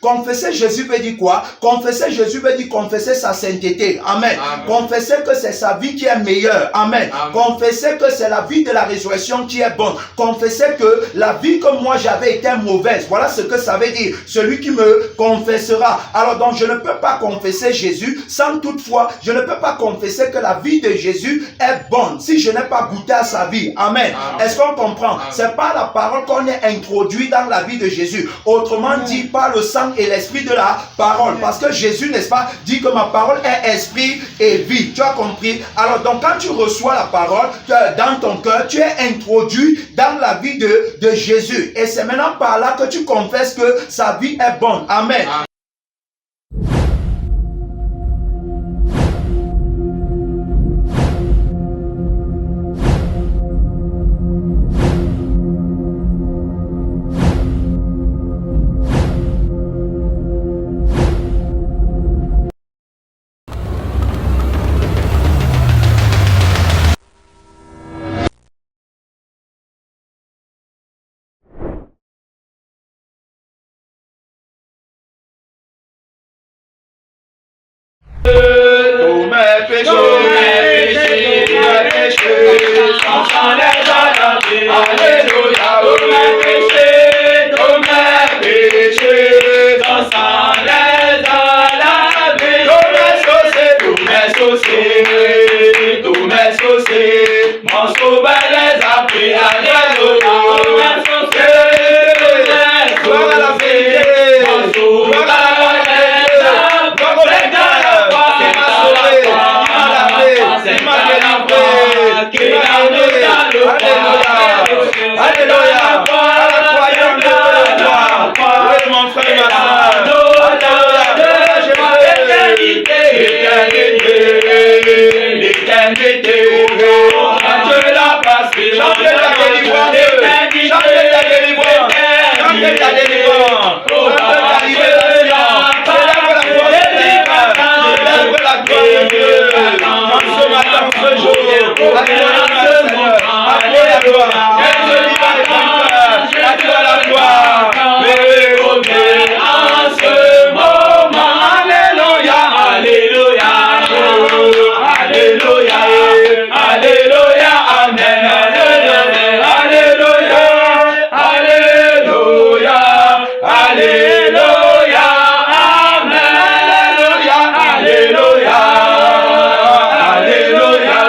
Confesser Jésus veut dire quoi? Confesser Jésus veut dire confesser sa sainteté. Amen. Confesser que c'est sa vie qui est meilleure. Amen. Confesser que c'est la vie de la résurrection qui est bonne. Confesser que la vie que moi j'avais été mauvaise. Voilà ce que ça veut dire. Celui qui me confessera. Alors donc je ne peux pas confesser Jésus sans toutefois, je ne peux pas confesser que la vie de Jésus est bonne si je n'ai pas goûté à sa vie. Amen. Est-ce qu'on comprend? C'est pas la parole qu'on est introduit dans la vie de Jésus. Autrement dit, par le sang et l'esprit de la parole. Parce que Jésus, n'est-ce pas, dit que ma parole est esprit et vie. Tu as compris? Alors donc quand tu reçois la parole dans ton cœur, tu es introduit dans la vie de Jésus. Et c'est maintenant par là que tu confesses que sa vie est bonne. Amen. Tous mes péchés, sans les adapter. Alléluia, tous mes péchés, sans les adapter. Tous mes soucis, mon sauveur les a pris. Alléluia, tous mes soucis, gloire à la vérité, mon sauveur les a pris. Alléluia, oui mon frère, ma soeur. L'éternité, Dieu l'a passé. Chantez ta délivrance, chantez ta délivrance, chantez ta délivrance, chantez ta libération. Célèbre la gloire de Dieu. En ce matin, ce jour, accorde la Seigneur, accorde la gloire. Qu'elle se libère de ton cœur, accorde la gloire. Mais en ce moment, alléluia, alléluia, alléluia, alléluia, amen, alléluia, alléluia, alléluia, amen, alléluia, alléluia, alléluia,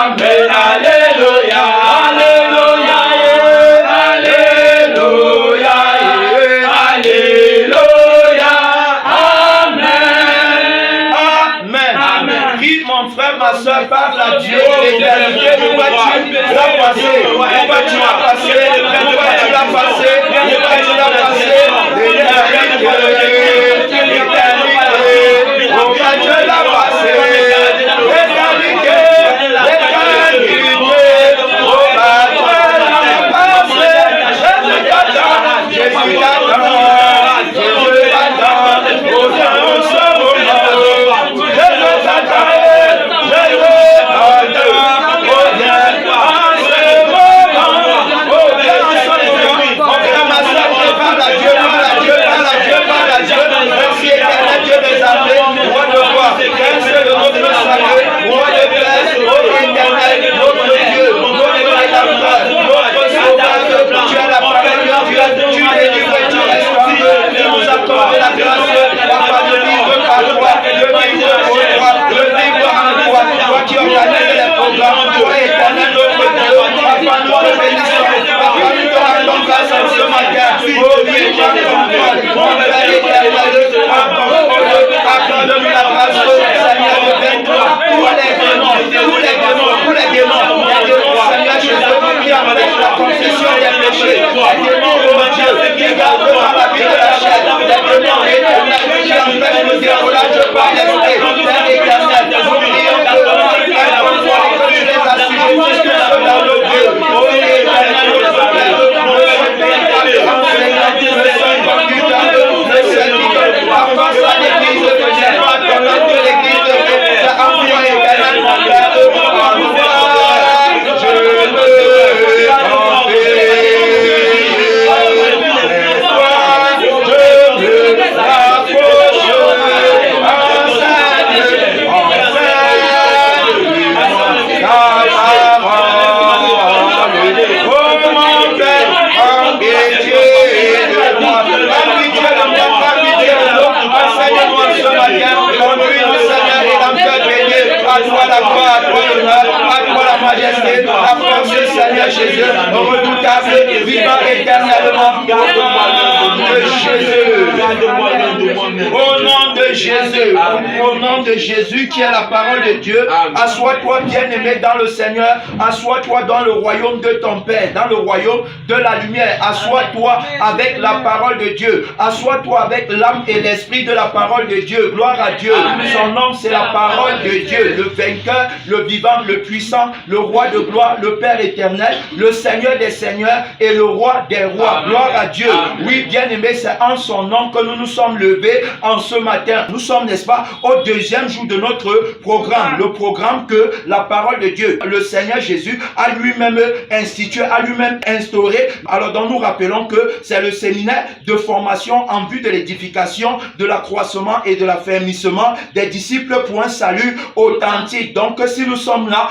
amen, alléluia, alléluia, alléluia, alléluia, amen, amen. Prie mon frère, ma soeur, parle à Dieu de l'éternité. Pourquoi tu l'as passé? Pourquoi tu l'as passé? Pourquoi tu l'as passé? Pourquoi tu l'as passé? L'éternité, pourquoi tu l'as passé? L'éternité, pourquoi tu l'as passé? Jésus t'attend, Jésus t'attend, Jésus t'attend, au temps de ce moment. Jésus t'attend, tu es la parole de Dieu, tu délivres, tu restaures. Jésus, redoutable, vivant éternellement, au nom de Jésus. Au nom de Jésus, au nom de Jésus qui est la parole de Dieu, assois-toi bien-aimé dans le Seigneur, assois-toi dans le royaume de ton Père, dans le royaume de la lumière, assois-toi avec la parole de Dieu, assois-toi avec l'âme et l'esprit de la parole de Dieu, gloire à Dieu. Son nom c'est la parole de Dieu, le vainqueur, le vivant, le puissant, le roi de gloire, le Père éternel, le Seigneur des seigneurs et le roi des rois, gloire à Dieu. Oui, bien-aimé, c'est en son nom que nous nous sommes levés en ce matin. Nous sommes, n'est-ce pas, au deuxième jour de notre programme, le programme que la parole de Dieu, le Seigneur Jésus a lui-même institué, a lui-même instauré. Alors donc nous rappelons que c'est le séminaire de formation en vue de l'édification, de l'accroissement et de l'affermissement des disciples pour un salut authentique. Donc si nous sommes là,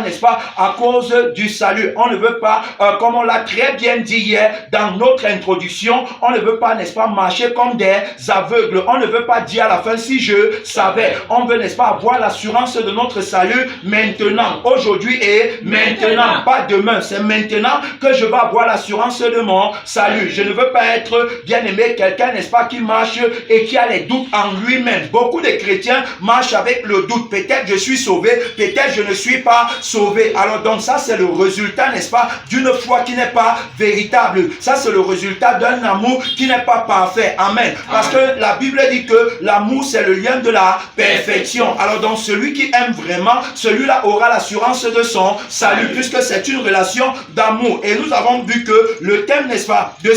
n'est-ce pas, à cause du salut. On ne veut pas, comme on l'a très bien dit hier dans notre introduction, on ne veut pas, n'est-ce pas, marcher comme des aveugles. On ne veut pas dire à la fin si je savais. On veut, n'est-ce pas, avoir l'assurance de notre salut maintenant, aujourd'hui et maintenant, pas demain. C'est maintenant que je vais avoir l'assurance de mon salut. Je ne veux pas être, bien aimé, quelqu'un, n'est-ce pas, qui marche et qui a les doutes en lui-même. Beaucoup de chrétiens marchent avec le doute. Peut-être je suis sauvé, peut-être je ne suis pas sauvé. Alors donc ça c'est le résultat, n'est-ce pas, d'une foi qui n'est pas véritable. Ça c'est le résultat d'un amour qui n'est pas parfait. Amen. Parce que la Bible dit que l'amour c'est le lien de la perfection. Alors donc celui qui aime vraiment, celui-là aura l'assurance de son salut, puisque c'est une relation d'amour. Et nous avons vu que le thème, n'est-ce pas, de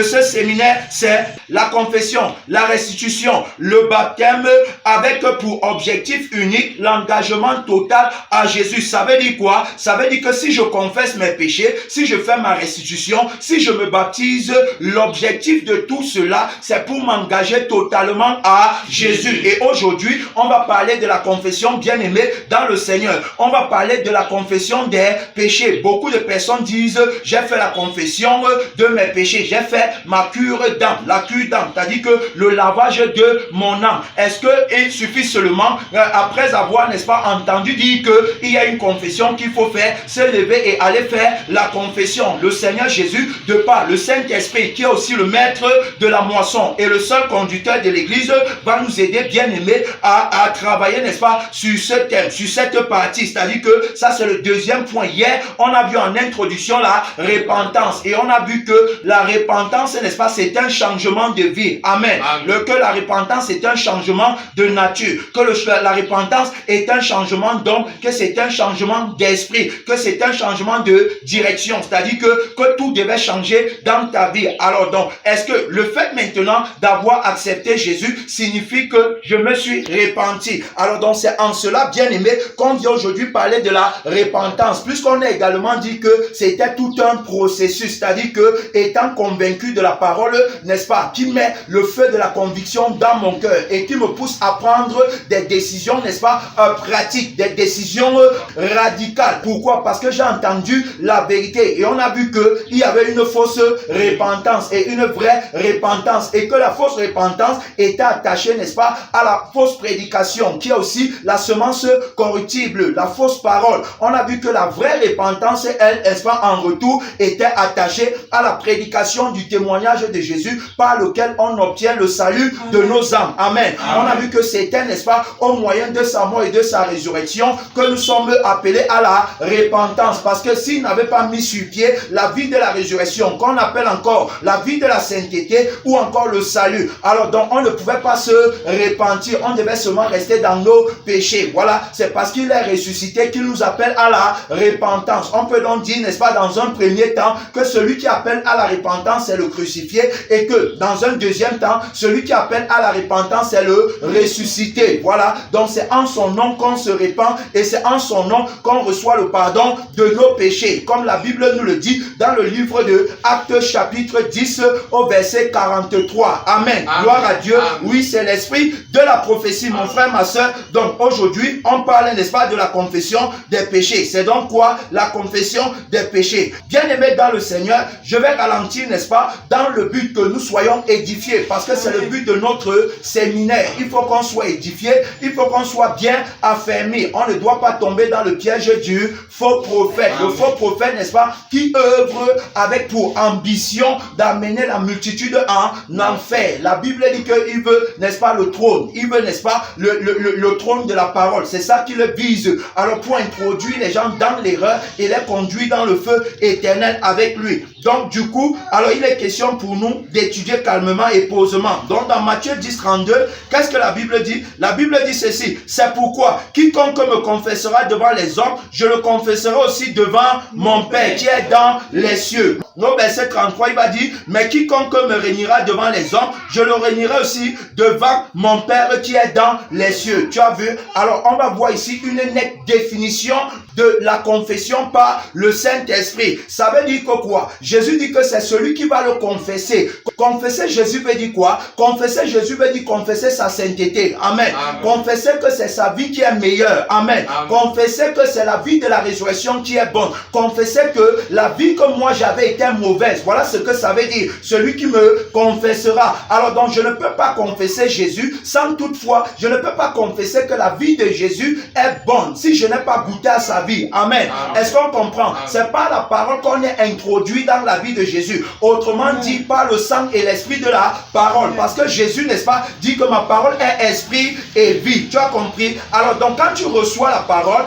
ce séminaire, c'est la confession, la restitution, le baptême, avec pour objectif unique l'engagement total à Jésus. Ça veut dire quoi? Ça veut dire que si je confesse mes péchés, si je fais ma restitution, si je me baptise, l'objectif de tout cela, c'est pour m'engager totalement à Jésus. Et aujourd'hui, on va parler de la confession, bien aimée, dans le Seigneur. On va parler de la confession des péchés. Beaucoup de personnes disent, j'ai fait la confession de mes péchés, j'ai fait ma cure d'âme. La cure d'âme, c'est-à-dire que le lavage de mon âme. Est-ce qu'il suffit seulement, après avoir, n'est-ce pas, entendu dire qu'il y a une confession qu'il faut faire, se lever et aller faire la confession? Le Seigneur Jésus, de par le Saint-Esprit, qui est aussi le maître de la moisson et le seul conducteur de l'église, va nous aider, bien aimés, à travailler, n'est-ce pas, sur ce thème, sur cette partie. C'est-à-dire que ça, c'est le deuxième point. Hier, on a vu en introduction la repentance. Et on a vu que la repentance, n'est-ce pas, c'est un changement de vie. Amen. Que la repentance est un changement de nature. Que la repentance est un changement d'homme. Que c'est un changement d'esprit. Que c'est un changement de direction. C'est-à-dire que tout devait changer dans ta vie. Alors donc, est-ce que le fait maintenant d'avoir accepté Jésus signifie que je me suis repenti? Alors donc, c'est en cela, bien aimé, qu'on vient aujourd'hui parler de la repentance. Puisqu'on a également dit que c'était tout un processus. C'est-à-dire que, étant convaincu de la parole, n'est-ce pas, qui met le feu de la conviction dans mon cœur et qui me pousse à prendre des décisions, n'est-ce pas, pratiques, des décisions radicales. Pourquoi? Parce que j'ai entendu la vérité et on a vu qu'il y avait une fausse repentance et une vraie repentance et que la fausse repentance était attachée, n'est-ce pas, à la fausse prédication qui est aussi la semence corruptible, la fausse parole. On a vu que la vraie repentance, elle, n'est-ce pas, en retour, était attachée à la prédication du témoignage de Jésus par lequel on obtient le salut de nos âmes. Amen. On a vu que c'était, n'est-ce pas, au moyen de sa mort et de sa résurrection que nous sommes appelés à la repentance. Parce que s'il n'avait pas mis sur pied la vie de la résurrection, qu'on appelle encore la vie de la sainteté ou encore le salut, alors donc on ne pouvait pas se repentir, on devait seulement rester dans nos péchés. Voilà, c'est parce qu'il est ressuscité qu'il nous appelle à la repentance. On peut donc dire, n'est-ce pas, dans un premier temps, que celui qui appelle à la repentance, c'est le crucifié, et que dans un deuxième temps, celui qui appelle à la repentance, c'est le ressuscité. Voilà, donc c'est en son nom qu'on se répand, et c'est en son nom qu'on reçoit le pardon de nos péchés, comme la Bible nous le dit dans le livre de Actes chapitre 10 au verset 43. Amen. Gloire à Dieu. Oui, c'est l'esprit de la prophétie, mon frère, ma soeur. Donc aujourd'hui, on parle, n'est-ce pas, de la confession des péchés. C'est donc quoi? La confession des péchés. Bien-aimés dans le Seigneur, je vais ralentir, n'est-ce pas, dans le but que nous soyons édifiés, parce que c'est le but de notre séminaire. Il faut qu'on soit édifié, il faut qu'on soit bien affermi. On ne doit pas tomber dans le piège du faux prophète. Le faux prophète, n'est-ce pas, qui œuvre avec pour ambition d'amener la multitude en enfer. La Bible dit qu'il veut, n'est-ce pas, le trône. Il veut, n'est-ce pas, le trône de la parole. C'est ça qu'il vise. Alors pour introduire les gens dans l'erreur et les conduire dans le feu éternel avec lui. Donc du coup, alors il est question pour nous d'étudier calmement et posément. Donc dans Matthieu 10, 32, qu'est-ce que la Bible dit? La Bible dit ceci: c'est pourquoi quiconque me confessera devant les hommes, je le confesserai aussi devant mon Père qui est dans les cieux. Au verset 33, il va dire: mais quiconque me réunira devant les hommes, je le réunirai aussi devant mon Père qui est dans les cieux. Tu as vu? Alors on va voir ici une nette définition de la confession par le Saint-Esprit. Ça veut dire que quoi? Jésus dit que c'est celui qui va le confesser. Confesser Jésus veut dire quoi? Confesser Jésus veut dire confesser sa sainteté. Amen. Amen. Confesser que c'est sa vie qui est meilleure. Amen. Amen. Confesser que c'est la vie de la résurrection qui est bonne. Confesser que la vie que moi j'avais été mauvaise. Voilà ce que ça veut dire. Celui qui me confessera. Alors donc je ne peux pas confesser Jésus sans toutefois, je ne peux pas confesser que la vie de Jésus est bonne si je n'ai pas goûté à sa vie. Amen. Amen. Est-ce qu'on comprend? C'est par la parole qu'on est introduit dans la vie de Jésus. Autrement dit, par le sang et l'esprit de la parole. Parce que Jésus, n'est-ce pas, dit que ma parole est esprit et vie. Tu as compris? Alors donc quand tu reçois la parole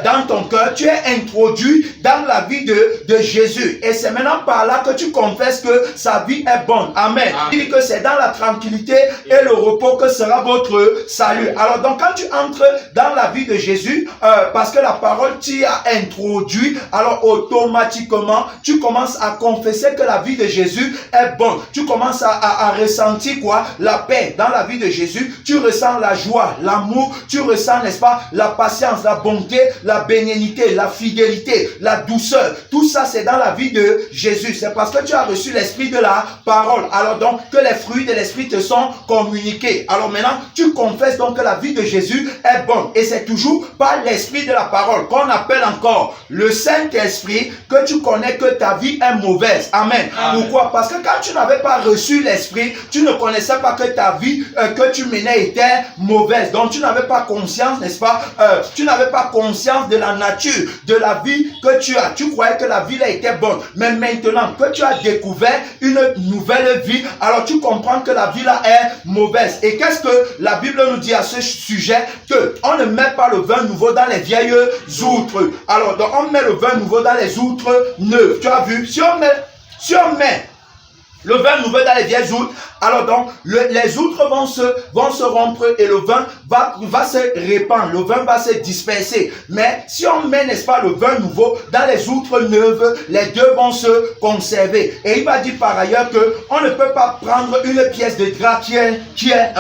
dans ton cœur, tu es introduit dans la vie de Jésus. Et c'est maintenant par là que tu confesses que sa vie est bonne. Amen. Il dit que c'est dans la tranquillité et le repos que sera votre salut. Alors donc quand tu entres dans la vie de Jésus, parce que la parole t'y a introduit, alors automatiquement tu commences à confesser que la vie de Jésus est bonne. Tu commences à ressentir quoi? La paix dans la vie de Jésus. Tu ressens la joie, l'amour, tu ressens, n'est-ce pas, la patience, la bonté, la bénignité, la fidélité, la douceur. Tout ça c'est dans la vie de Jésus. C'est parce que tu as reçu l'esprit de la parole. Alors donc que les fruits de l'esprit te sont communiqués. Alors maintenant tu confesses donc que la vie de Jésus est bonne. Et c'est toujours par l'esprit de la parole qu'on appelle encore le Saint-Esprit que tu connais que ta vie est mauvaise. Amen. Amen. Pourquoi? Parce que quand tu n'avais pas reçu l'esprit, tu ne connaissais pas que ta vie que tu menais était mauvaise. Donc tu n'avais pas conscience, n'est-ce pas? Tu n'avais pas conscience de la nature de la vie que tu as. Tu croyais que la vie là était bonne. Mais maintenant que tu as découvert une nouvelle vie, alors tu comprends que la vie là est mauvaise. Et qu'est-ce que la Bible nous dit à ce sujet? Que on ne met pas le vin nouveau dans les vieilles outres. Alors donc on met le vin nouveau dans les outres neuves. Tu as vu? Si on met le vin nouveau dans les vieilles outres, alors donc les outres vont se rompre et le vin va se répandre, le vin va se disperser. Mais si on met, n'est-ce pas, le vin nouveau dans les outres neuves, les deux vont se conserver. Et il va dire par ailleurs que on ne peut pas prendre une pièce de drap qui est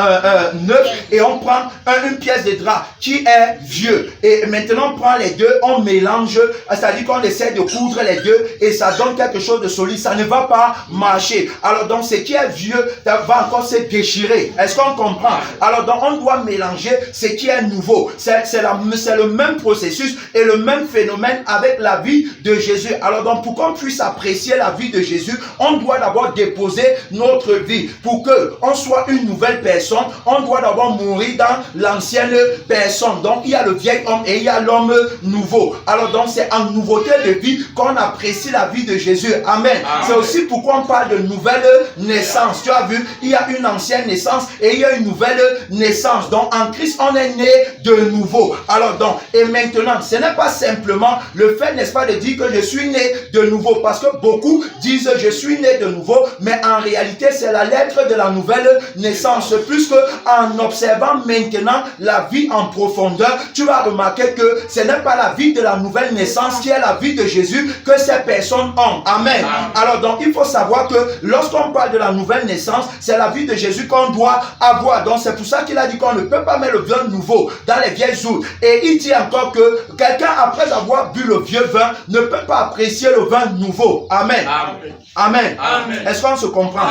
neuve et on prend une pièce de drap qui est vieux. Et maintenant on prend les deux, on mélange, c'est-à-dire qu'on essaie de coudre les deux et ça donne quelque chose de solide. Ça ne va pas marcher. Alors donc ce qui est vieux va encore se déchirer. Est-ce qu'on comprend? Alors donc on doit mélanger ce qui est nouveau. C'est le même processus et le même phénomène avec la vie de Jésus. Alors donc pour qu'on puisse apprécier la vie de Jésus, on doit d'abord déposer notre vie. Pour que on soit une nouvelle personne, on doit d'abord mourir dans l'ancienne personne. Donc il y a le vieil homme et il y a l'homme nouveau. Alors donc c'est en nouveauté de vie qu'on apprécie la vie de Jésus. Amen. C'est aussi pourquoi on parle de nouvelle naissance. Tu as vu, il y a une ancienne naissance et il y a une nouvelle naissance. Donc en Christ on est né de nouveau. Alors donc, et maintenant ce n'est pas simplement le fait, n'est-ce pas, de dire que je suis né de nouveau, parce que beaucoup disent je suis né de nouveau, mais en réalité c'est la lettre de la nouvelle naissance. Puisque en observant maintenant la vie en profondeur, tu vas remarquer que ce n'est pas la vie de la nouvelle naissance qui est la vie de Jésus que ces personnes ont. Amen. Alors donc il faut savoir que lorsqu'on parle de la nouvelle naissance, c'est la vie de Jésus qu'on doit avoir. Donc c'est pour ça qu'il a dit qu'on ne peut pas mettre le vin nouveau dans les vieilles outres. Et il dit encore que quelqu'un, après avoir bu le vieux vin, ne peut pas apprécier le vin nouveau. Amen. Amen. Amen. Est-ce qu'on se comprend?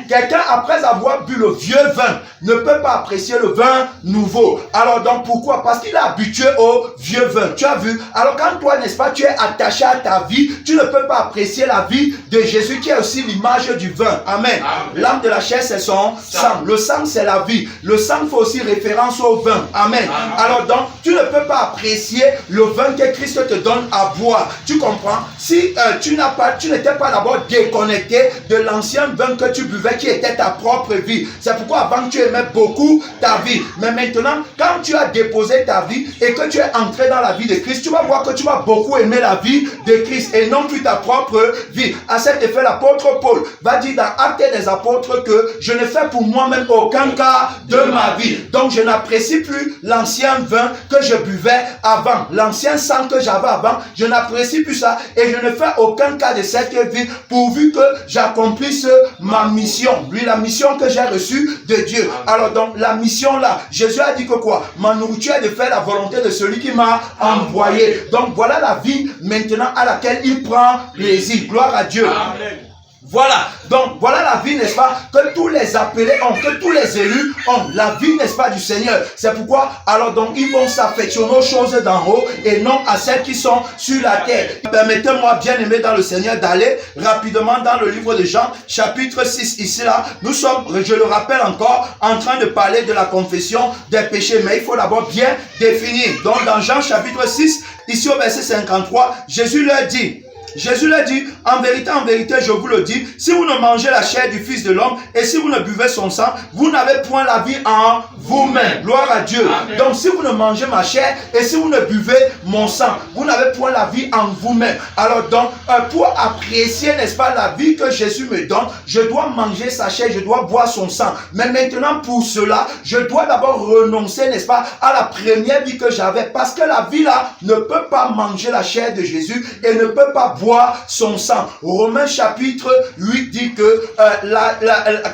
Quelqu'un, après avoir bu le vieux vin, ne peut pas apprécier le vin nouveau. Alors donc pourquoi? Parce qu'il est habitué au vieux vin. Tu as vu? Alors quand toi, n'est-ce pas, tu es attaché à ta vie, tu ne peux pas apprécier la vie de Jésus qui est aussi l'image du vin. Amen. L'âme de la chair, c'est son sang. Le sang, c'est la vie. Le sang fait aussi référence au vin. Amen. Alors donc, tu ne peux pas apprécier le vin que Christ te donne à boire. Tu comprends? Si tu n'étais pas d'abord déconnecté de l'ancien vin que tu buvais qui était ta propre vie. C'est pourquoi avant tu aimais beaucoup ta vie. Mais maintenant, quand tu as déposé ta vie et que tu es entré dans la vie de Christ, tu vas voir que tu vas beaucoup aimer la vie de Christ et non plus ta propre vie. À cet effet, l'apôtre Paul va dire dans Actes des Apôtres que je ne fais pour moi-même aucun cas de ma vie. Donc je n'apprécie plus l'ancien vin que je buvais avant. L'ancien sang que j'avais avant, je n'apprécie plus ça et je ne fais aucun cas de cette vie pourvu que j'accomplisse ma mission. Lui, la mission que j'ai reçue de Dieu. Alors donc la mission là, Jésus a dit que quoi? Ma nourriture est de faire la volonté de celui qui m'a envoyé. Donc voilà la vie maintenant à laquelle il prend plaisir. Gloire à Dieu. Amen. Voilà, donc voilà la vie, n'est-ce pas, que tous les appelés ont, que tous les élus ont, la vie, n'est-ce pas, du Seigneur. C'est pourquoi, alors donc, ils vont s'affectionner aux choses d'en haut et non à celles qui sont sur la terre. Permettez-moi, bien aimé dans le Seigneur, d'aller rapidement dans le livre de Jean, chapitre 6, ici là, nous sommes, je le rappelle encore, en train de parler de la confession des péchés, mais il faut d'abord bien définir. Donc dans Jean chapitre 6, ici au verset 53, Jésus leur dit, en vérité, je vous le dis, si vous ne mangez la chair du Fils de l'homme et si vous ne buvez son sang, vous n'avez point la vie en vous-même. Gloire à Dieu. Amen. Donc, si vous ne mangez ma chair et si vous ne buvez mon sang, vous n'avez point la vie en vous-même. Alors donc, pour apprécier, n'est-ce pas, la vie que Jésus me donne, je dois manger sa chair, je dois boire son sang. Mais maintenant, pour cela, je dois d'abord renoncer, n'est-ce pas, à la première vie que j'avais. Parce que la vie là ne peut pas manger la chair de Jésus et ne peut pas boire son sang. Romains chapitre 8 dit que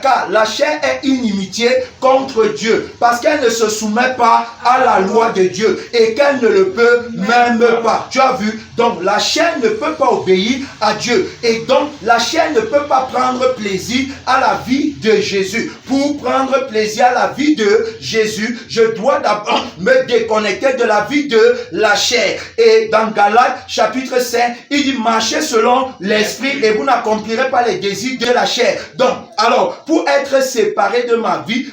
car la chair est inimitié contre Dieu parce qu'elle ne se soumet pas à la loi de Dieu et qu'elle ne le peut même pas. Tu as vu? Donc la chair ne peut pas obéir à Dieu et donc la chair ne peut pas prendre plaisir à la vie de Jésus. Pour prendre plaisir à la vie de Jésus, je dois d'abord me déconnecter de la vie de la chair. Et dans Galates chapitre 5, il dit marchez selon l'esprit et vous n'accomplirez pas les désirs de la chair. Donc, alors, pour être séparé de ma vie,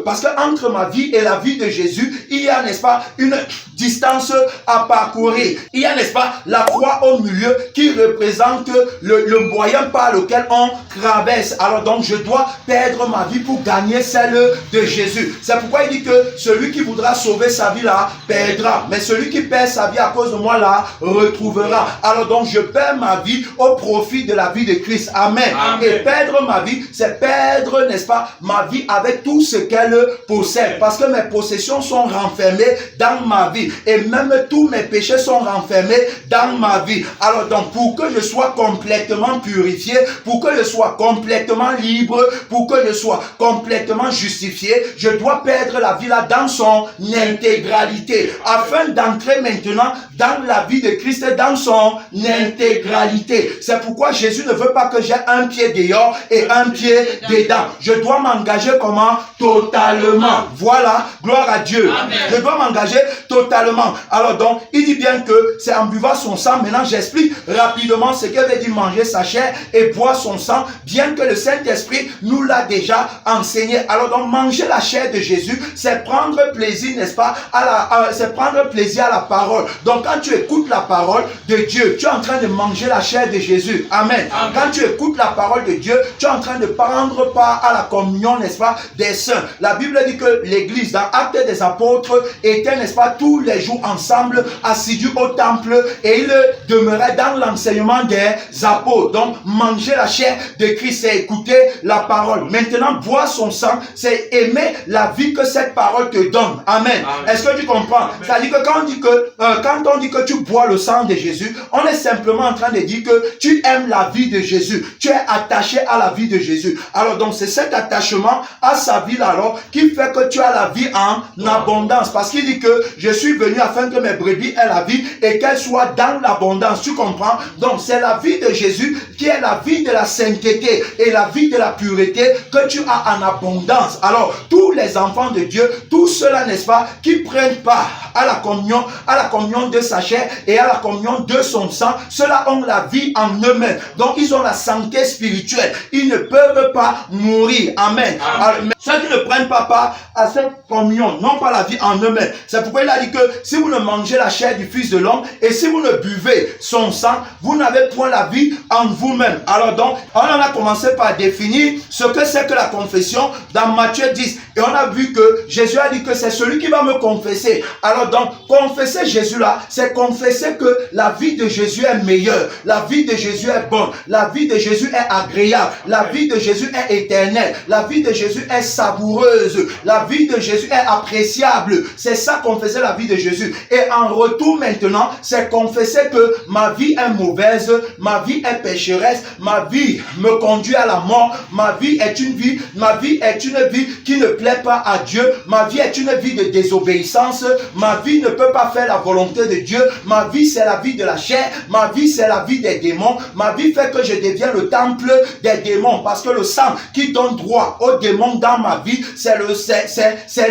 parce que entre ma vie et la vie de Jésus, il y a, n'est-ce pas, une distance à parcourir. Il y a, n'est-ce pas, la croix au milieu qui représente le moyen par lequel on traverse. Alors donc, je dois perdre ma vie pour gagner celle de Jésus. C'est pourquoi il dit que celui qui voudra sauver sa vie la perdra. Mais celui qui perd sa vie à cause de moi la retrouvera. Alors donc, je perds ma vie au profit de la vie de Christ. Amen. Amen. Et perdre ma vie, c'est perdre, n'est-ce pas, ma vie avec tout ce qu'elle possède. Parce que mes possessions sont renfermées dans ma vie. Et même tous mes péchés sont renfermés dans ma vie. Alors donc, pour que je sois complètement purifié, pour que je sois complètement libre, pour que je sois complètement justifié, je dois perdre la vie là dans son intégralité. Afin d'entrer maintenant dans la vie de Christ dans son intégralité. C'est pourquoi Jésus ne veut pas que j'ai un pied dehors et un pied dedans. Je dois m'engager comment? Totalement. Voilà, gloire à Dieu. Amen. Je dois m'engager totalement. Alors donc, il dit bien que c'est en buvant son sang. Maintenant, j'explique rapidement ce que veut dire manger sa chair et boire son sang, bien que le Saint-Esprit nous l'a déjà enseigné. Alors donc, manger la chair de Jésus, c'est prendre plaisir, n'est-ce pas, c'est prendre plaisir à la parole. Donc, quand tu écoutes la parole de Dieu, tu es en train de manger la chair de Jésus. Amen. Amen. Quand tu écoutes la parole de Dieu, tu es en train de prendre part à la communion, n'est-ce pas, des saints. La Bible dit que l'Église, dans Actes des Apôtres, était, n'est-ce pas, tous les jours ensemble, assidus au temple, et ils demeuraient dans l'enseignement des apôtres. Donc, manger la chair de Christ, c'est écouter la parole. Maintenant, boire son sang, c'est aimer la vie que cette parole te donne. Amen. Amen. Est-ce que tu comprends? C'est-à-dire que quand on dit que tu bois le sang de Jésus, on est simplement en train de dire que tu aimes la vie de Jésus. Tu es attaché à la vie de Jésus. Alors donc, c'est cet attachement à sa vie alors qui fait que tu as la vie en abondance. Parce qu'il dit que je suis venu afin que mes brebis aient la vie et qu'elles soient dans l'abondance. Tu comprends? Donc c'est la vie de Jésus qui est la vie de la sainteté et la vie de la pureté que tu as en abondance. Alors tous les enfants de Dieu, tous ceux-là, n'est-ce pas, qui prennent part à la communion de sa chair et à la communion de son sang, ceux-là ont la vie en eux-mêmes. Donc ils ont la santé spirituelle. Ils ne peuvent pas mourir. Amen. Alors, ceux qui ne prennent pas part à cette communion n'ont pas la vie en eux-mêmes. C'est pourquoi il a dit que si vous ne mangez la chair du Fils de l'homme et si vous ne buvez son sang, vous n'avez point la vie en vous-même. Alors donc, on en a commencé par définir ce que c'est que la confession dans Matthieu 10. Et on a vu que Jésus a dit que c'est celui qui va me confesser. Alors donc, confesser Jésus là, c'est confesser que la vie de Jésus est meilleure. La vie de Jésus est bonne. La vie de Jésus est agréable. La vie de Jésus est éternelle. La vie de Jésus est savoureuse. La vie de Jésus est appréciable. C'est ça, confesser la vie de Jésus. Et en retour maintenant, c'est confesser que ma vie est mauvaise, ma vie est pécheresse, ma vie me conduit à la mort, ma vie est une vie qui ne plaît pas à Dieu, ma vie est une vie de désobéissance, ma vie ne peut pas faire la volonté de Dieu, ma vie c'est la vie de la chair, ma vie c'est la vie des démons, ma vie fait que je deviens le temple des démons, parce que le sang qui donne droit aux démons dans ma vie, c'est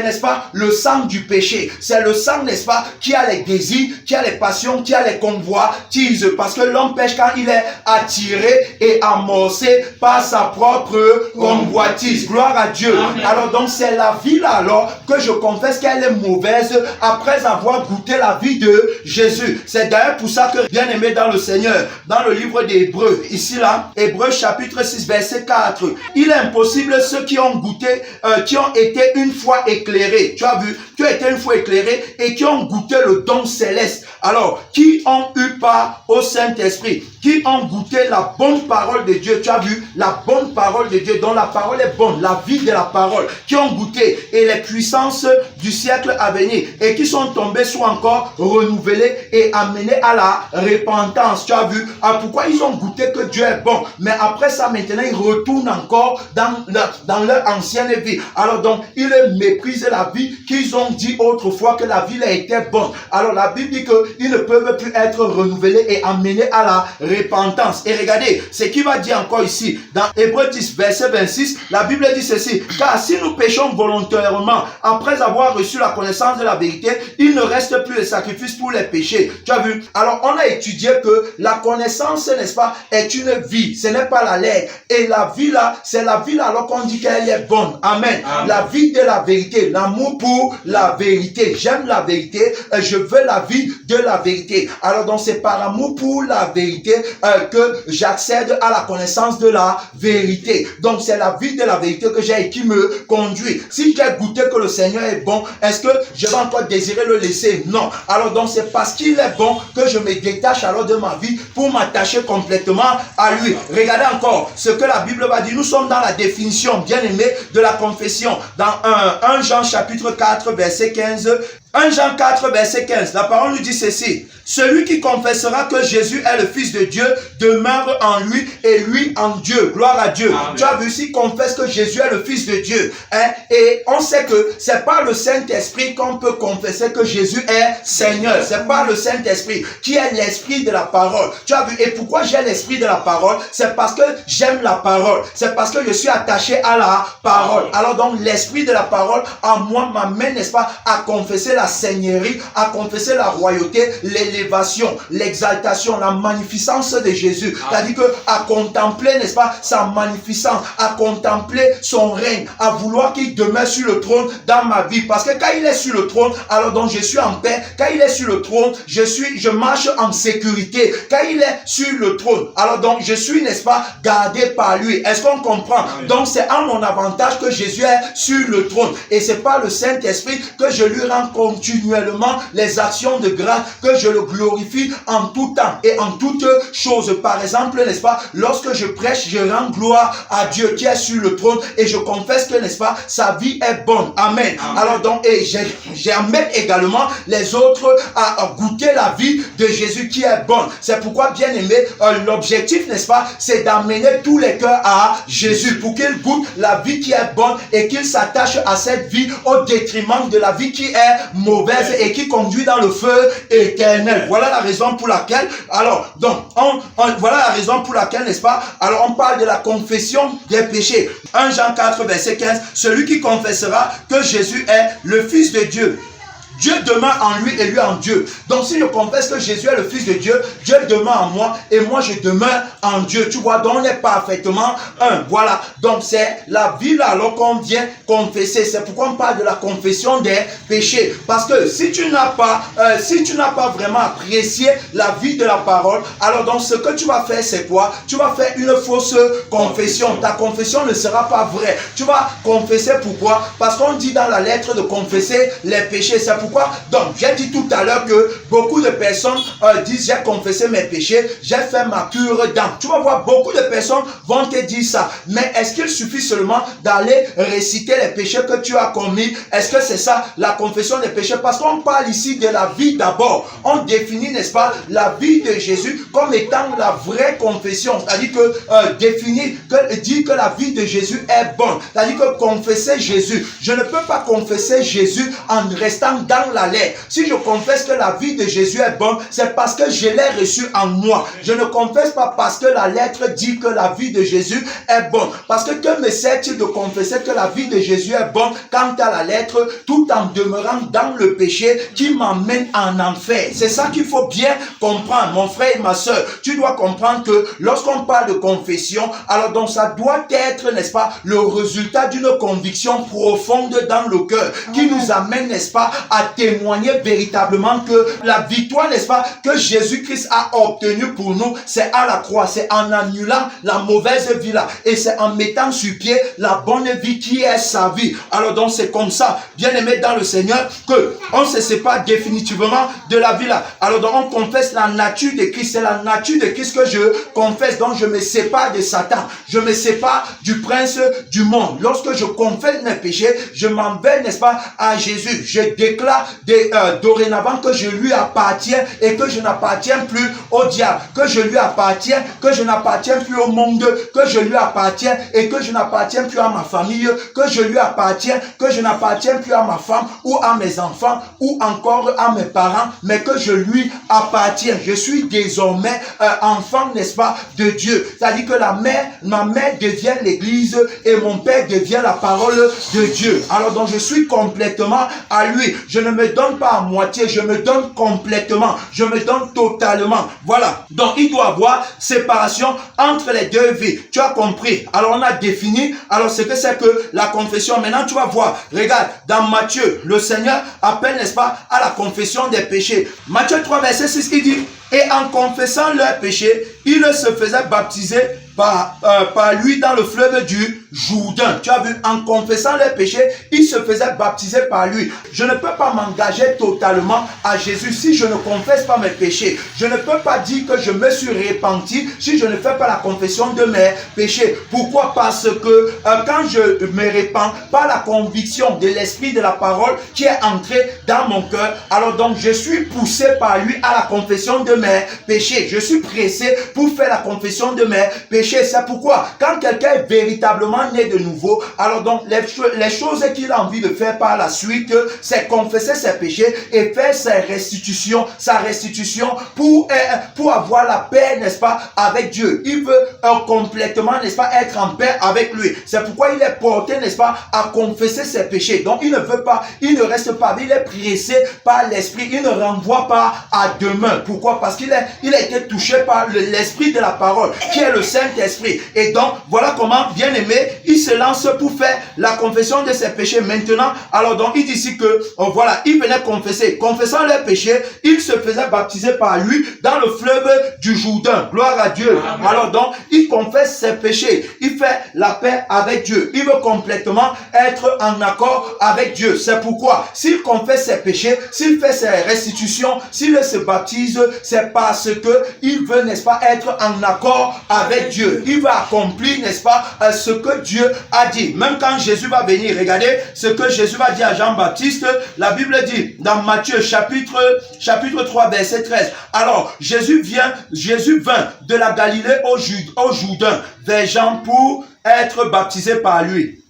n'est-ce pas, le sang du péché, c'est le sang, n'est-ce pas, qui a les désirs, qui a les passions, qui a les convoitises, parce que l'homme pêche quand il est attiré et amorcé par sa propre convoitise. Gloire à Dieu. Amen. Alors donc c'est la vie là alors que je confesse qu'elle est mauvaise après avoir goûté la vie de Jésus. C'est d'ailleurs pour ça que, bien aimé dans le Seigneur, dans le livre des Hébreux, ici là, Hébreux chapitre 6 verset 4, il est impossible ceux qui ont goûté, qui ont été une fois éclairés, tu as vu, tu as été une fois éclairé et qui ont goûté le don céleste, alors qui ont eu part au Saint-Esprit, qui ont goûté la bonne parole de Dieu, tu as vu, la bonne parole de Dieu, dont la parole est bonne, la vie de la parole, qui ont goûté et les puissances du siècle à venir et qui sont tombés sont encore renouvelés et amenés à la repentance, tu as vu. Alors pourquoi ils ont goûté que Dieu est bon, mais après ça maintenant ils retournent encore dans leur ancienne vie. Alors donc ils méprisent la vie qu'ils ont dit autrefois que la vie a été bonne. Alors la Bible dit qu'ils ne peuvent plus être renouvelés et amenés à la repentance. Et regardez ce qu'il va dire encore ici dans Hébreux 10 verset 26. La Bible dit ceci: car si nous péchons volontairement après avoir reçu la connaissance de la vérité, il ne reste plus de sacrifice pour les péchés. Tu as vu? Alors on a étudié que la connaissance, n'est-ce pas, est une vie, ce n'est pas la lettre. Et la vie là, c'est la vie là alors qu'on dit qu'elle est bonne. Amen. Amen. La vie de la vérité, l'amour pour la vérité. J'aime la vérité, je veux la vie de la vérité. Alors donc c'est par l'amour pour la vérité que j'accède à la connaissance de la vérité. Donc c'est la vie de la vérité que j'ai et qui me conduit. Si j'ai goûté que le Seigneur est bon, est-ce que je vais encore désirer le laisser? Non. Alors donc c'est parce qu'il est bon que je me détache alors de ma vie pour m'attacher complètement à lui. Regardez encore ce que la Bible va dire. Nous sommes dans la définition, bien aimé, de la confession. Dans 1 Jean chapitre 4 verset 15. 1 Jean 4 verset 15, la parole nous dit ceci: celui qui confessera que Jésus est le Fils de Dieu demeure en lui et lui en Dieu. Gloire à Dieu. Amen. Tu as vu, s'il confesse que Jésus est le Fils de Dieu, hein, et on sait que c'est par le Saint-Esprit qu'on peut confesser que Jésus est Seigneur. C'est par le Saint-Esprit qui est l'esprit de la parole. Tu as vu, et pourquoi j'ai l'esprit de la parole? C'est parce que j'aime la parole. C'est parce que je suis attaché à la parole. Alors donc l'esprit de la parole en moi m'amène, n'est-ce pas, à confesser la seigneurie, à confesser la royauté, l'élévation, l'exaltation, la magnificence de Jésus. C'est-à-dire que à contempler, n'est-ce pas, sa magnificence, à contempler son règne, à vouloir qu'il demeure sur le trône dans ma vie. Parce que quand il est sur le trône, alors donc je suis en paix. Quand il est sur le trône, je marche en sécurité. Quand il est sur le trône, alors donc je suis, n'est-ce pas, gardé par lui. Est-ce qu'on comprend? Donc c'est à mon avantage que Jésus est sur le trône. Et c'est par le Saint-Esprit que je lui rends continuellement les actions de grâce, que je le glorifie en tout temps et en toutes choses. Par exemple, n'est-ce pas, lorsque je prêche, je rends gloire à Dieu qui est sur le trône et je confesse que, n'est-ce pas, sa vie est bonne. Amen. Amen. Alors donc, et j'amène également les autres à goûter la vie de Jésus qui est bonne. C'est pourquoi, bien aimé, l'objectif, n'est-ce pas, c'est d'amener tous les cœurs à Jésus pour qu'ils goûtent la vie qui est bonne et qu'ils s'attachent à cette vie au détriment de la vie qui est mauvaise et qui conduit dans le feu éternel. Voilà la raison pour laquelle, alors, donc, voilà la raison pour laquelle, n'est-ce pas, alors on parle de la confession des péchés. 1 Jean 4, verset 15, celui qui confessera que Jésus est le Fils de Dieu. Dieu demeure en lui et lui en Dieu. Donc si je confesse que Jésus est le Fils de Dieu, Dieu demeure en moi et moi je demeure en Dieu. Tu vois, donc on est parfaitement un. Voilà. Donc c'est la vie là alors qu'on vient confesser. C'est pourquoi on parle de la confession des péchés. Parce que si tu n'as pas vraiment apprécié la vie de la parole, alors donc ce que tu vas faire c'est quoi? Tu vas faire une fausse confession. Ta confession ne sera pas vraie. Tu vas confesser pourquoi? Parce qu'on dit dans la lettre de confesser les péchés. C'est pourquoi, donc j'ai dit tout à l'heure que beaucoup de personnes disent j'ai confessé mes péchés, j'ai fait ma cure d'âme. Tu vas voir, beaucoup de personnes vont te dire ça. Mais est-ce qu'il suffit seulement d'aller réciter les péchés que tu as commis? Est-ce que c'est ça la confession des péchés? Parce qu'on parle ici de la vie d'abord. On définit, n'est-ce pas, la vie de Jésus comme étant la vraie confession. C'est-à-dire que dire que la vie de Jésus est bonne. C'est-à-dire que confesser Jésus. Je ne peux pas confesser Jésus en restant dans la lettre. Si je confesse que la vie de Jésus est bonne, c'est parce que je l'ai reçu en moi. Je ne confesse pas parce que la lettre dit que la vie de Jésus est bonne. Parce que me sert-il de confesser que la vie de Jésus est bonne quant à la lettre, tout en demeurant dans le péché qui m'emmène en enfer? C'est ça qu'il faut bien comprendre, mon frère et ma soeur. Tu dois comprendre que lorsqu'on parle de confession, alors donc ça doit être, n'est-ce pas, le résultat d'une conviction profonde dans le cœur qui nous amène, n'est-ce pas, à témoigner véritablement que la victoire, n'est-ce pas, que Jésus-Christ a obtenue pour nous, c'est à la croix, c'est en annulant la mauvaise vie là, et c'est en mettant sur pied la bonne vie qui est sa vie. Alors donc c'est comme ça, bien aimé dans le Seigneur, que on se sépare définitivement de la vie là. Alors donc on confesse la nature de Christ, c'est la nature de Christ que je confesse, donc je me sépare de Satan, je me sépare du prince du monde. Lorsque je confesse mes péchés, je m'en vais, n'est-ce pas, à Jésus. Je déclare dorénavant que je lui appartiens et que je n'appartiens plus au diable, que je lui appartiens, que je n'appartiens plus au monde, que je lui appartiens et que je n'appartiens plus à ma famille, que je lui appartiens, que je n'appartiens plus à ma femme ou à mes enfants ou encore à mes parents, mais que je lui appartiens. Je suis désormais enfant, n'est-ce pas, de Dieu. C'est-à-dire que ma mère devient l'église et mon père devient la parole de Dieu. Alors donc je suis complètement à lui. Je ne me donne pas à moitié, je me donne complètement, je me donne totalement. Voilà. Donc il doit y avoir séparation entre les deux vies. Tu as compris? Alors on a défini, alors ce que c'est que la confession. Maintenant tu vas voir, regarde, dans Matthieu, le Seigneur appelle, n'est-ce pas, à la confession des péchés. Matthieu 3, verset 6, il dit, et en confessant leurs péchés, il se faisait baptiser par lui dans le fleuve du Jourdain. Tu as vu, en confessant les péchés, il se faisait baptiser par lui. Je ne peux pas m'engager totalement à Jésus si je ne confesse pas mes péchés. Je ne peux pas dire que je me suis repenti si je ne fais pas la confession de mes péchés. Pourquoi? Parce que quand je me répands par la conviction de l'esprit de la parole qui est entré dans mon cœur, alors donc je suis poussé par lui à la confession de mes péchés. Je suis pressé pour faire la confession de mes péchés. C'est pourquoi quand quelqu'un est véritablement né de nouveau, alors donc les choses qu'il a envie de faire par la suite, c'est confesser ses péchés et faire sa restitution pour avoir la paix, n'est-ce pas, avec Dieu. Il veut complètement, n'est-ce pas, être en paix avec lui. C'est pourquoi il est porté, n'est-ce pas, à confesser ses péchés. Donc il ne veut pas, il ne reste pas, il est pressé par l'esprit, il ne renvoie pas à demain. Pourquoi? Parce qu'il a été touché par l'esprit de la parole, qui est le Saint-Esprit. Et donc, voilà comment, bien aimé, il se lance pour faire la confession de ses péchés. Maintenant, alors donc, il dit ici que, voilà, il venait confesser. Confessant les péchés, il se faisait baptiser par lui dans le fleuve du Jourdain. Gloire à Dieu. Amen. Alors donc, il confesse ses péchés. Il fait la paix avec Dieu. Il veut complètement être en accord avec Dieu. C'est pourquoi, s'il confesse ses péchés, s'il fait ses restitutions, s'il se baptise, c'est parce que il veut, n'est-ce pas, être en accord avec Dieu. Il va accomplir, n'est-ce pas, ce que Dieu a dit. Même quand Jésus va venir, regardez ce que Jésus va dire à Jean-Baptiste. La Bible dit dans Matthieu chapitre 3 verset 13. Alors Jésus vint de la Galilée au Jourdain vers Jean pour être baptisé par lui.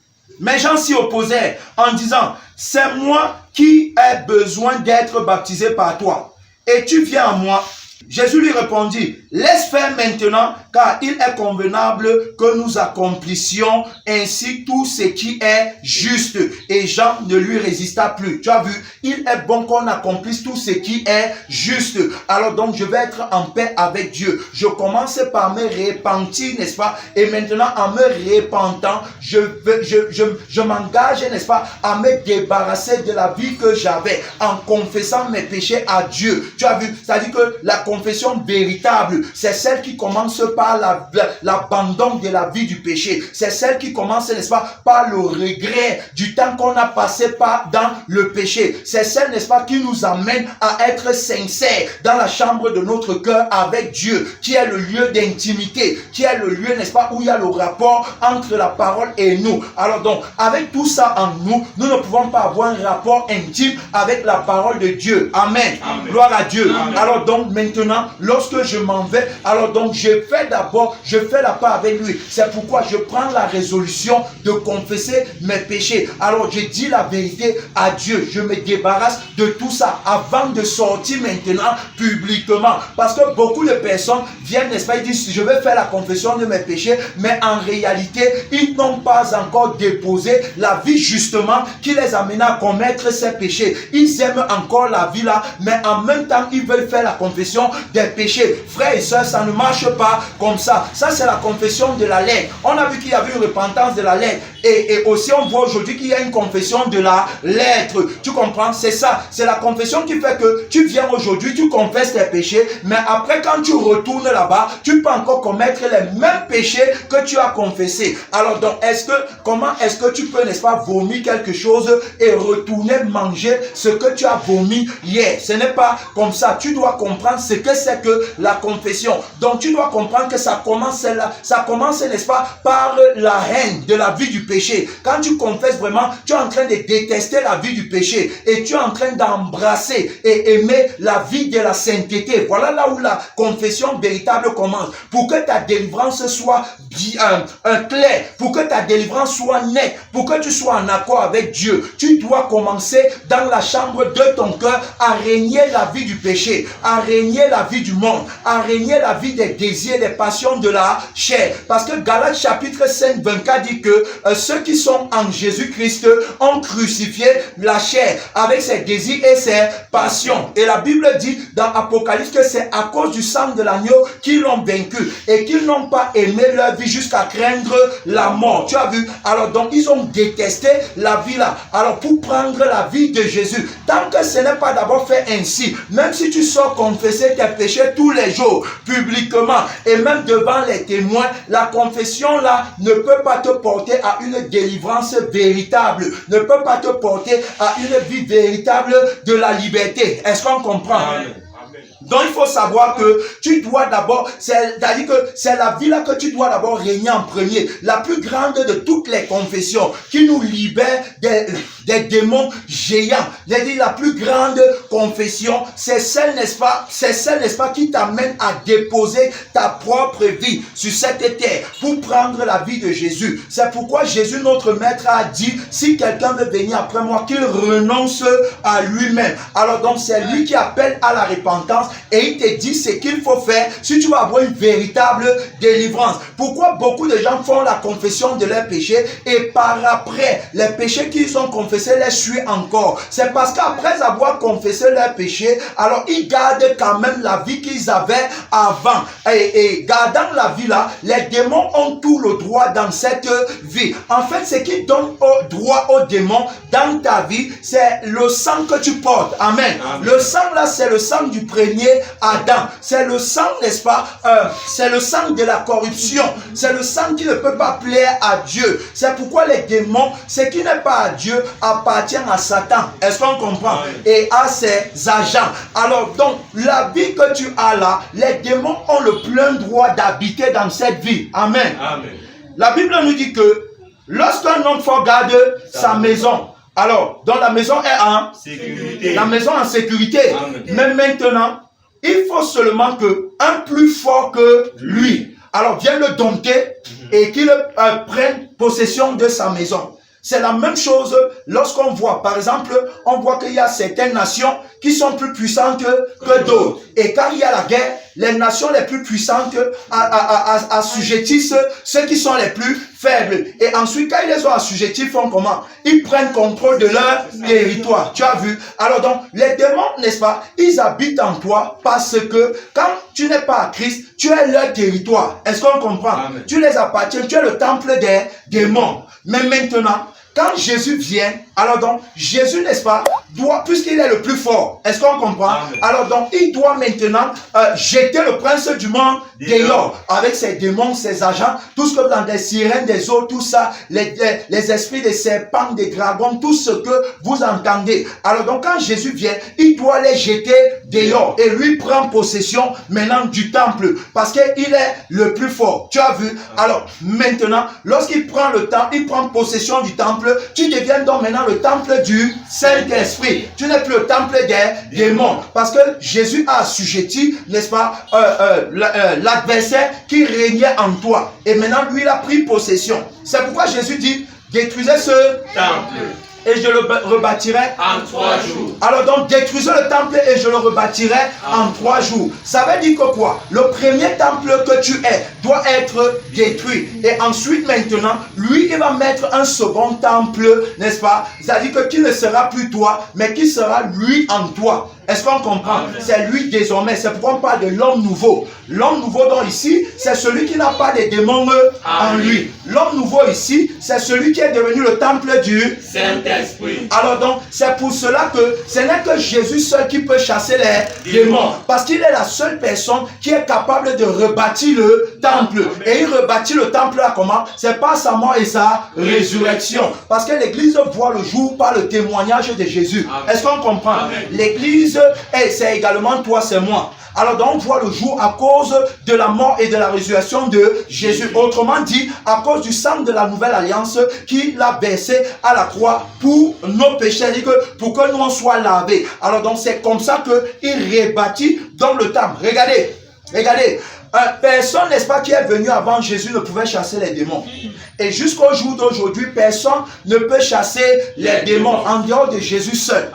Mais Jean s'y opposait en disant, c'est moi qui ai besoin d'être baptisé par toi. Et tu viens à moi. Jésus lui répondit, laisse faire maintenant, car il est convenable que nous accomplissions ainsi tout ce qui est juste. Et Jean ne lui résista plus. Tu as vu, il est bon qu'on accomplisse tout ce qui est juste. Alors donc, je vais être en paix avec Dieu. Je commence par me repentir, n'est-ce pas? Et maintenant, en me repentant, je m'engage, n'est-ce pas, à me débarrasser de la vie que j'avais en confessant mes péchés à Dieu. Tu as vu, c'est-à-dire que la confession véritable, c'est celle qui commence par l'abandon de la vie du péché. C'est celle qui commence, n'est-ce pas, par le regret du temps qu'on a passé dans le péché. C'est celle, n'est-ce pas, qui nous amène à être sincères dans la chambre de notre cœur avec Dieu, qui est le lieu d'intimité, qui est le lieu, n'est-ce pas, où il y a le rapport entre la parole et nous. Alors donc, avec tout ça en nous, nous ne pouvons pas avoir un rapport intime avec la parole de Dieu. Amen. Amen. Gloire à Dieu. Amen. Alors donc, maintenant, lorsque je m'en vais, alors donc je fais la part avec lui. C'est pourquoi je prends la résolution de confesser mes péchés. Alors je dis la vérité à Dieu. Je me débarrasse de tout ça avant de sortir maintenant publiquement. Parce que beaucoup de personnes viennent, n'est-ce pas, ils disent, je vais faire la confession de mes péchés, mais en réalité, ils n'ont pas encore déposé la vie justement qui les amène à commettre ces péchés. Ils aiment encore la vie là, mais en même temps, ils veulent faire la confession des péchés. Frères et sœurs, ça ne marche pas comme ça. Ça, c'est la confession de la lettre. On a vu qu'il y avait une repentance de la lettre. Et aussi, on voit aujourd'hui qu'il y a une confession de la lettre. Tu comprends? C'est ça. C'est la confession qui fait que tu viens aujourd'hui, tu confesses tes péchés, mais après, quand tu retournes là-bas, tu peux encore commettre les mêmes péchés que tu as confessés. Alors, donc, comment est-ce que tu peux, n'est-ce pas, vomir quelque chose et retourner manger ce que tu as vomi hier? Ce n'est pas comme ça. Tu dois comprendre ce que c'est que la confession. Donc, tu dois comprendre que ça commence, n'est-ce pas, par la haine de la vie du péché. Quand tu confesses vraiment, tu es en train de détester la vie du péché et tu es en train d'embrasser et aimer la vie de la sainteté. Voilà là où la confession véritable commence. Pour que ta délivrance soit claire, pour que ta délivrance soit nette, pour que tu sois en accord avec Dieu, tu dois commencer dans la chambre de ton cœur à régner la vie du péché, à régner la vie du monde, à régner la vie des désirs, des passions de la chair. Parce que Galates chapitre 5, 24 dit que ceux qui sont en Jésus-Christ ont crucifié la chair avec ses désirs et ses passions. Et la Bible dit dans Apocalypse que c'est à cause du sang de l'agneau qu'ils l'ont vaincu et qu'ils n'ont pas aimé leur vie jusqu'à craindre la mort. Tu as vu? Alors donc ils ont détesté la vie là. Alors pour prendre la vie de Jésus, tant que ce n'est pas d'abord fait ainsi, même si tu sors confesser tes péchés tous les jours, publiquement et même devant les témoins, la confession là ne peut pas te porter à une délivrance véritable, ne peut pas te porter à une vie véritable de la liberté. Est-ce qu'on comprend? Amen. Donc il faut savoir que tu dois d'abord, c'est-à-dire que c'est la vie là que tu dois d'abord régner en premier. La plus grande de toutes les confessions qui nous libère des démons géants. J'ai dit la plus grande confession, c'est celle, n'est-ce pas, qui t'amène à déposer ta propre vie sur cette terre pour prendre la vie de Jésus. C'est pourquoi Jésus, notre maître, a dit, si quelqu'un veut venir après moi, qu'il renonce à lui-même. Alors donc c'est lui qui appelle à la repentance et il te dit ce qu'il faut faire si tu veux avoir une véritable délivrance. Pourquoi beaucoup de gens font la confession de leurs péchés et par après, les péchés qu'ils ont confessés les suivent encore? C'est parce qu'après avoir confessé leurs péchés, alors ils gardent quand même la vie qu'ils avaient avant. Et gardant la vie là, les démons ont tout le droit dans cette vie. En fait, ce qui donne droit aux démons dans ta vie, c'est le sang que tu portes. Amen. Amen. Le sang là, c'est le sang du premier Adam. C'est le sang, n'est-ce pas? C'est le sang de la corruption. C'est le sang qui ne peut pas plaire à Dieu. C'est pourquoi les démons, ce qui n'est pas à Dieu, appartient à Satan. Est-ce qu'on comprend? Amen. Et à ses agents. Alors donc, la vie que tu as là, les démons ont le plein droit d'habiter dans cette vie. Amen. Amen. La Bible nous dit que lorsqu'un homme fort garde sa maison, alors, donc la maison est en sécurité. La maison en sécurité. Amen. Mais maintenant, il faut seulement qu'un plus fort que lui, alors vienne le dompter et qu'il prenne possession de sa maison. C'est la même chose lorsqu'on voit, par exemple, on voit qu'il y a certaines nations qui sont plus puissantes que d'autres. Et quand il y a la guerre, les nations les plus puissantes assujettissent ceux qui sont les plus faibles. Et ensuite, quand ils les ont assujettis, ils font comment? Ils prennent contrôle de leur territoire. Tu as vu? Alors donc, les démons, n'est-ce pas? Ils habitent en toi parce que quand tu n'es pas à Christ, tu es leur territoire. Est-ce qu'on comprend? Amen. Tu les appartiens, tu es le temple des démons. Mais maintenant, quand Jésus vient, alors donc, Jésus, n'est-ce pas, doit, puisqu'il est le plus fort, est-ce qu'on comprend? Amen. Alors donc, il doit maintenant jeter le prince du monde dehors, avec ses démons, ses agents, tout ce que dans des sirènes, des eaux, tout ça, les esprits des serpents, des dragons, tout ce que vous entendez. Alors donc, quand Jésus vient, il doit les jeter dehors, et lui prend possession maintenant du temple, parce qu'il est le plus fort. Tu as vu? Alors, maintenant, lorsqu'il prend le temps, il prend possession du temple, tu deviens donc maintenant le temple du Saint-Esprit. Tu n'es plus le temple des démons. Parce que Jésus a assujetti, n'est-ce pas, l'adversaire qui régnait en toi. Et maintenant, lui, il a pris possession. C'est pourquoi Jésus dit, détruisez ce temple. Et je le rebâtirai en 3 jours. Alors donc, détruisez le temple et je le rebâtirai en 3 jours. Ça veut dire que quoi? Le premier temple que tu es doit être détruit. Et ensuite, maintenant, lui, il va mettre un second temple, n'est-ce pas? C'est-à-dire que qui ne sera plus toi, mais qui sera lui en toi. Est-ce qu'on comprend? C'est lui désormais. C'est pourquoi on parle de l'homme nouveau. L'homme nouveau donc ici, c'est celui qui n'a pas de démons en lui. L'homme nouveau ici, c'est celui qui est devenu le temple du Saint-Esprit. Alors donc, c'est pour cela que ce n'est que Jésus seul qui peut chasser les démons. Parce qu'il est la seule personne qui est capable de rebâtir le temple. Et il rebâtit le temple là comment? C'est par sa mort et sa résurrection. Parce que l'église voit le jour par le témoignage de Jésus. Est-ce qu'on comprend? L'église, c'est également toi, c'est moi. Alors donc on voit le jour à cause de la mort et de la résurrection de Jésus. Autrement dit, à cause du sang de la nouvelle alliance qu'il a versé à la croix pour nos péchés, pour que nous en soient lavés. Alors donc c'est comme ça qu'il rebâtit dans le temple. Regardez, regardez. Personne, n'est-ce pas, qui est venu avant Jésus ne pouvait chasser les démons. Et jusqu'au jour d'aujourd'hui, personne ne peut chasser les démons en dehors de Jésus seul.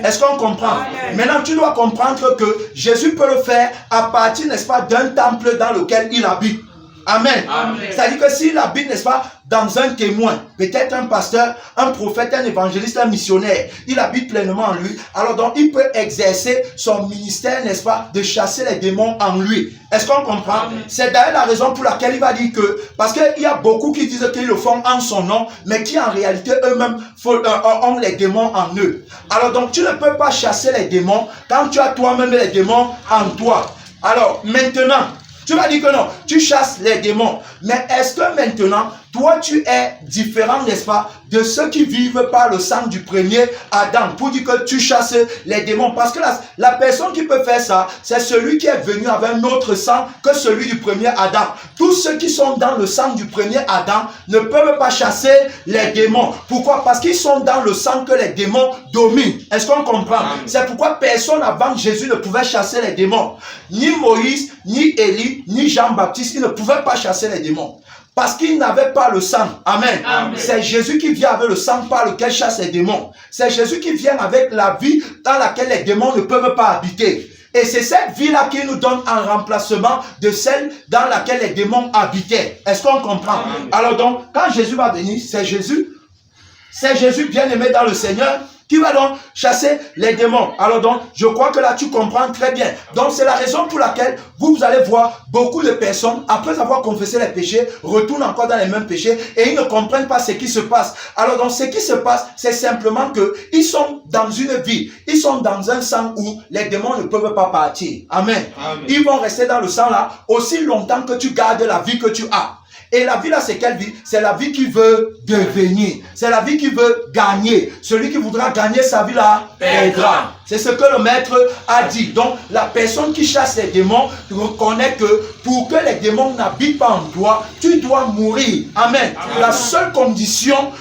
Est-ce qu'on comprend? Amen. Maintenant, tu dois comprendre que Jésus peut le faire à partir, n'est-ce pas, d'un temple dans lequel il habite. Amen. C'est-à-dire que s'il habite, n'est-ce pas, dans un témoin, peut-être un pasteur, un prophète, un évangéliste, un missionnaire, il habite pleinement en lui, alors donc il peut exercer son ministère, n'est-ce pas, de chasser les démons en lui. Est-ce qu'on comprend? C'est d'ailleurs la raison pour laquelle il va dire que, parce qu'il y a beaucoup qui disent qu'ils le font en son nom, mais qui en réalité eux-mêmes ont les démons en eux. Alors donc tu ne peux pas chasser les démons quand tu as toi-même les démons en toi. Alors maintenant, tu vas dire que non, tu chasses les démons. Mais est-ce que maintenant, toi tu es différent, n'est-ce pas, de ceux qui vivent par le sang du premier Adam, pour dire que tu chasses les démons? Parce que la personne qui peut faire ça, c'est celui qui est venu avec un autre sang que celui du premier Adam. Tous ceux qui sont dans le sang du premier Adam ne peuvent pas chasser les démons. Pourquoi? Parce qu'ils sont dans le sang que les démons dominent. Est-ce qu'on comprend? C'est pourquoi personne avant Jésus ne pouvait chasser les démons. Ni Moïse, ni Élie, ni Jean-Baptiste, ils ne pouvaient pas chasser les démons. Parce qu'ils n'avaient pas le sang. Amen. C'est Jésus qui vient avec le sang par lequel chasse les démons. C'est Jésus qui vient avec la vie dans laquelle les démons ne peuvent pas habiter. Et c'est cette vie-là qui nous donne un remplacement de celle dans laquelle les démons habitaient. Est-ce qu'on comprend? Alors donc, quand Jésus va venir, c'est Jésus bien-aimé dans le Seigneur, qui va donc chasser les démons. Alors donc, je crois que là, tu comprends très bien. Donc, c'est la raison pour laquelle vous allez voir beaucoup de personnes, après avoir confessé les péchés, retournent encore dans les mêmes péchés et ils ne comprennent pas ce qui se passe. Alors donc, ce qui se passe, c'est simplement que ils sont dans une vie, ils sont dans un sang où les démons ne peuvent pas partir. Amen. Ils vont rester dans le sang là aussi longtemps que tu gardes la vie que tu as. Et la vie là, c'est quelle vie? C'est la vie qui veut devenir. C'est la vie qui veut gagner. Celui qui voudra gagner sa vie là, perdra. C'est ce que le maître a dit. Donc, la personne qui chasse les démons reconnaît que pour que les démons n'habitent pas en toi, tu dois mourir. Amen. La seule condition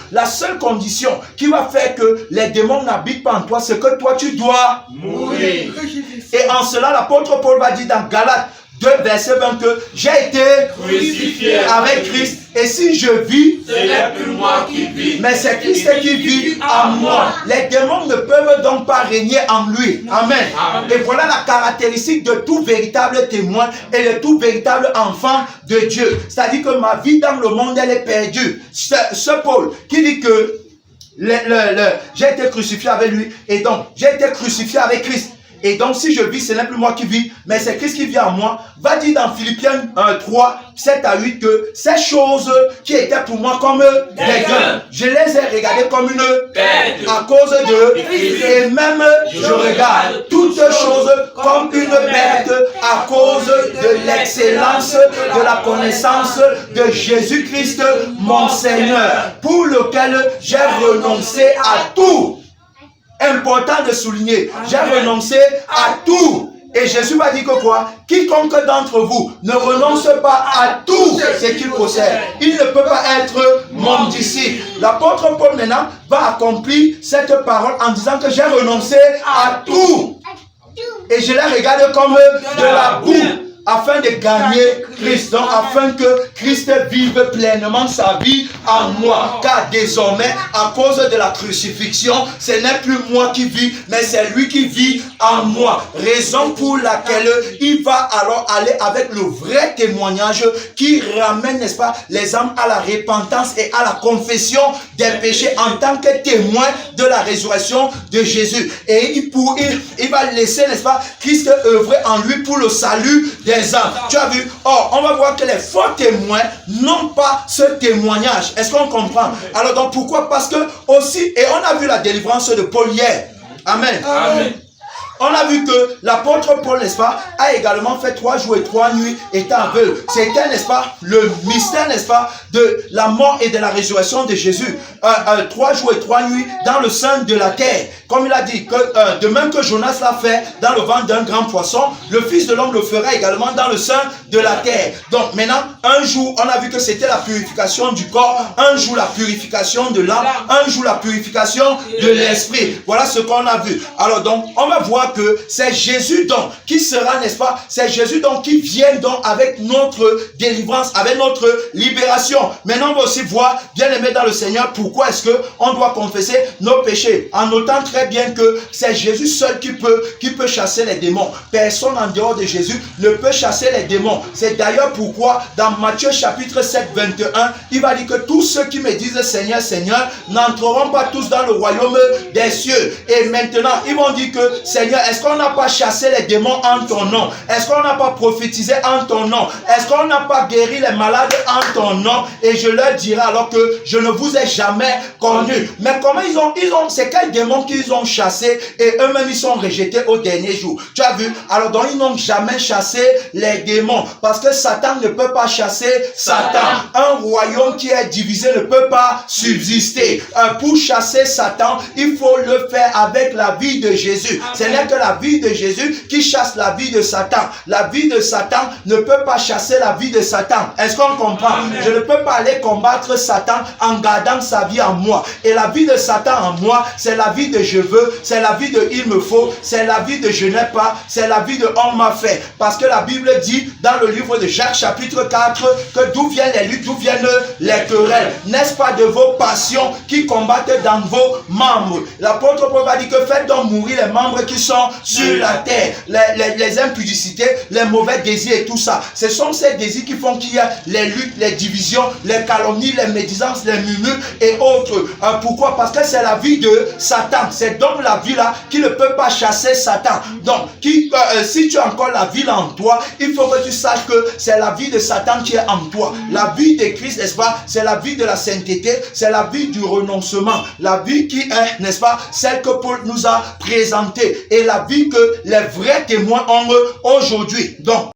qui va faire que les démons n'habitent pas en toi, c'est que toi, tu dois mourir. Et en cela, l'apôtre Paul va dire dans Galates 2 verset 20 que j'ai été crucifié avec Christ. Et si je vis, ce n'est plus moi qui vis, mais c'est Christ qui vit en moi. Les démons ne peuvent donc pas régner en lui. Amen. Et voilà la caractéristique de tout véritable témoin et de tout véritable enfant de Dieu. C'est-à-dire que ma vie dans le monde, elle est perdue. Ce Paul qui dit que j'ai été crucifié avec lui, et donc j'ai été crucifié avec Christ. Et donc, si je vis, ce n'est plus moi qui vis, mais c'est Christ qui vit en moi. Va dire dans Philippiens 3, 7 à 8 que ces choses qui étaient pour moi comme des gains, je les ai regardées comme une perte à cause de Christ. Et même je regarde toutes choses comme une perte à cause de l'excellence de la connaissance de Jésus-Christ, mon Seigneur, pour lequel j'ai renoncé à tout. Important de souligner, j'ai renoncé à tout. Et Jésus va dire que quoi? Quiconque d'entre vous ne renonce pas à tout ce qu'il possède, il ne peut pas être mon disciple. L'apôtre Paul maintenant va accomplir cette parole en disant que j'ai renoncé à tout. Et je les regarde comme de la boue, afin de gagner Christ, donc afin que Christ vive pleinement sa vie en moi. Car désormais, à cause de la crucifixion, ce n'est plus moi qui vis, mais c'est lui qui vit en moi. Raison pour laquelle il va alors aller avec le vrai témoignage qui ramène, n'est-ce pas, les âmes à la repentance et à la confession des péchés en tant que témoin de la résurrection de Jésus. Et il va laisser, n'est-ce pas, Christ œuvrer en lui pour le salut des âmes. Tu as vu? Or, on va voir que les faux témoins n'ont pas ce témoignage. Est-ce qu'on comprend? Alors donc pourquoi? Parce que aussi, et on a vu la délivrance de Paul hier. Amen. Amen. On a vu que l'apôtre Paul, n'est-ce pas, a également fait 3 jours et 3 nuits étant aveugle. C'était, n'est-ce pas, le mystère, n'est-ce pas, de la mort et de la résurrection de Jésus. 3 jours et 3 nuits dans le sein de la terre. Comme il a dit, que de même que Jonas l'a fait dans le ventre d'un grand poisson, le Fils de l'homme le fera également dans le sein de la terre. Donc maintenant, un jour, on a vu que c'était la purification du corps, un jour la purification de l'âme, un jour la purification de l'esprit. Voilà ce qu'on a vu. Alors donc, on va voir que c'est Jésus donc qui sera, n'est-ce pas, c'est Jésus donc qui vient donc avec notre délivrance, avec notre libération. Maintenant on va aussi voir, bien aimé dans le Seigneur, pourquoi est-ce que on doit confesser nos péchés, en notant très bien que c'est Jésus seul qui peut chasser les démons. Personne en dehors de Jésus ne peut chasser les démons. C'est d'ailleurs pourquoi dans Matthieu chapitre 7 21 il va dire que tous ceux qui me disent Seigneur, Seigneur n'entreront pas tous dans le royaume des cieux. Et maintenant ils vont dire que Seigneur, est-ce qu'on n'a pas chassé les démons en ton nom? Est-ce qu'on n'a pas prophétisé en ton nom? Est-ce qu'on n'a pas guéri les malades en ton nom? Et je leur dirai alors que je ne vous ai jamais connu. Mais comment c'est quels démons qu'ils ont chassés et eux-mêmes ils sont rejetés au dernier jour? Tu as vu? Alors donc ils n'ont jamais chassé les démons parce que Satan ne peut pas chasser Satan. Un royaume qui est divisé ne peut pas subsister. Pour chasser Satan, il faut le faire avec la vie de Jésus. Ce n'est que la vie de Jésus qui chasse la vie de Satan. La vie de Satan ne peut pas chasser la vie de Satan. Est-ce qu'on comprend? Amen. Je ne peux pas aller combattre Satan en gardant sa vie en moi. Et la vie de Satan en moi, c'est la vie de je veux, c'est la vie de il me faut, c'est la vie de je n'ai pas, c'est la vie de on m'a fait. Parce que la Bible dit dans le livre de Jacques chapitre 4 que d'où viennent les luttes, d'où viennent les querelles. N'est-ce pas de vos passions qui combattent dans vos membres? L'apôtre Paul va dire que faites donc mourir les membres qui sont sur la terre, les impudicités, les mauvais désirs et tout ça. Ce sont ces désirs qui font qu'il y a les luttes, les divisions, les calomnies, les médisances, les murmures et autres. Pourquoi? Parce que c'est la vie de Satan. C'est donc la vie là qui ne peut pas chasser Satan. Donc, si tu as encore la vie là en toi, il faut que tu saches que c'est la vie de Satan qui est en toi. La vie de Christ, n'est-ce pas? C'est la vie de la sainteté, c'est la vie du renoncement. La vie qui est, n'est-ce pas, celle que Paul nous a présentée. Et la vie que les vrais témoins ont aujourd'hui. Donc,